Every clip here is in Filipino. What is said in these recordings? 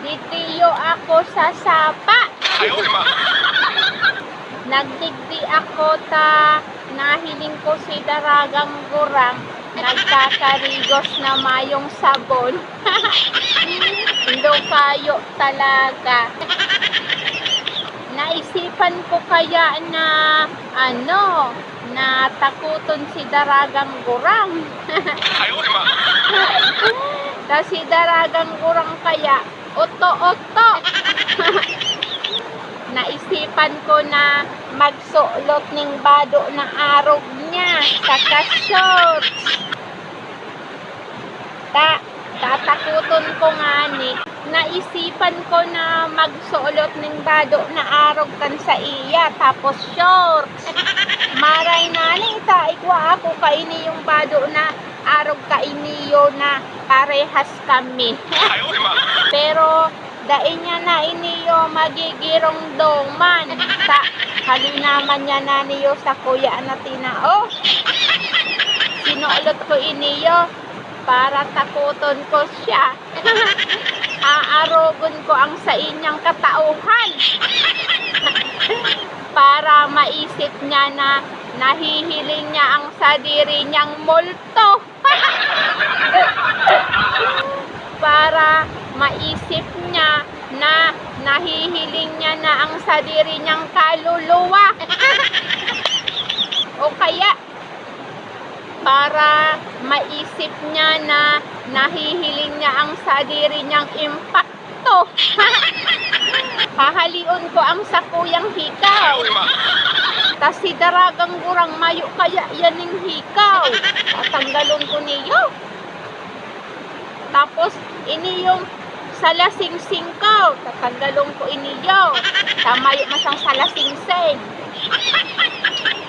Ditiyo ako sa sapa. Nagdigdi ako ta nahiling ko si daragang gurang. Nagkakarigos na mayong sabon. Indo kayo talaga. Naisipan ko kaya na na takuton si daragang gurang. Kasi daragang gurang kaya oto-oto. Naisipan ko na magsuot ng bado na arog niya sa shorts. Tatakuton ko nga ni. Naisipan ko na magsuot ng bado na arog kan sa iya tapos shorts. Maray nani ta ikwa ako kaini yung bado na arog kainiyo na parehas kami. Pero dain niya na iniyo magigirong doman. Halinaman niya na niyo sa kuya na tinao. Sinuulot ko iniyo para takuton ko siya. Aarogon ko ang sa inyang katauhan. Para maisip niya na nahihiling niya ang sadiri niyang multo. Para maisip niya na nahihiling niya na ang sadiri niyang kaluluwa. O kaya para maisip niya na nahihiling niya ang sadiri niyang impakto. Hahalion ko ang sakuyang hikaw. Tas si daragang gurang mayo kaya yan ng hikaw. Tatanggalon ko niyo. Tapos ini yung salasing-singkaw. Tatanggalon ko iniyo. Tamayo masang salasing-sing.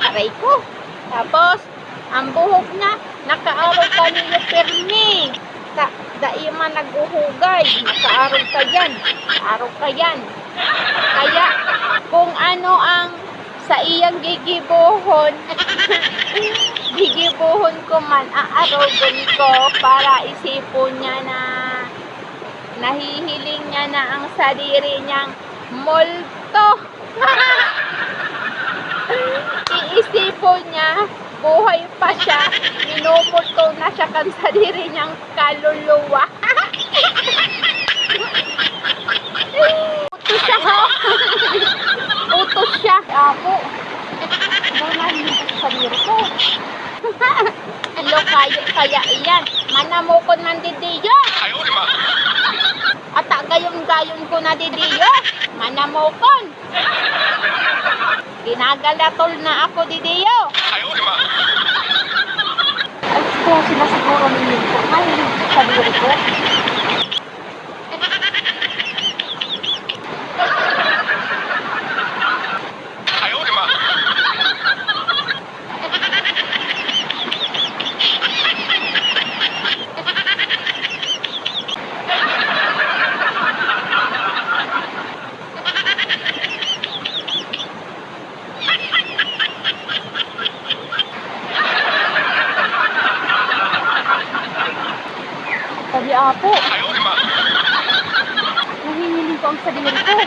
Aray ko. Tapos ang buhok na nakaarog ka niyo permi. Daima naguhugay. Nakaarog ka yan. Arog ka yan. Kaya kung ano ang sa iyang gigibuhon, gigibuhon ko man, aarogon ko para isipon niya na nahihiling niya na ang sadiri niyang multo. Iisipon niya, buhay pa siya, minumulto na siya kan sadiri niyang kaluluwa. Utos siya ha. Utos siya. Ako. Nanahiling ko sa sadiri ko. Ilo kayo kaya iyan. Manamukon man didiyo. At gayon-gayon ko na didiyo. Manamukon. Ginagalatol na ako didiyo. Ay, kung sinasiguro ninyo ko, mahilig ko sa sadiri ko. Sabi apo. Nahihiling ko ang sadiri ko.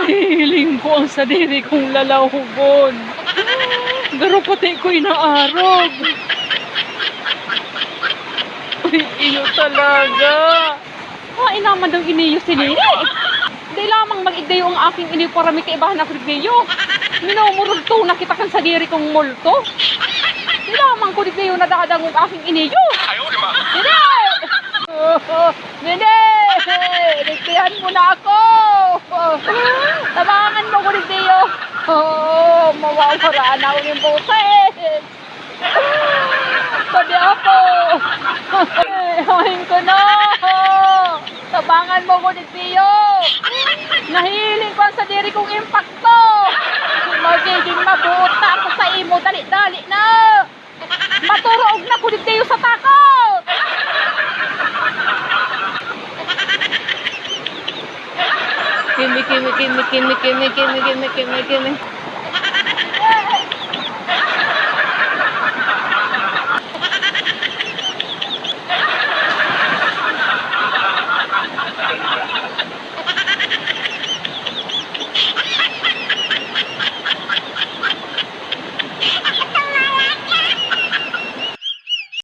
Hihiling ko ang sadiri kong lalahugon. Pero pati ko'y naarog. Ay, iyo talaga. Inaman daw iniyo siniri. Di lamang mag-ideyo ang aking iniyo para may kaibahan na frigniyo. Minumurog to, nakita kan sadiri kong multo. Di lamang ko dito yung nadadangog aking iniyo. Nene! Nene! Ligtihan mo na ako! Tabangan mo ko dito yung... Mawawaraan ako yung boses. Sabi ako. Hawain ko na. Tabangan mo ko dito yung... Nahiling ko sa diri kong impacto. Magiging mabuta ako sa imo. Dali-dali na. Maturoog na ko dito yung sa tako. Kimi.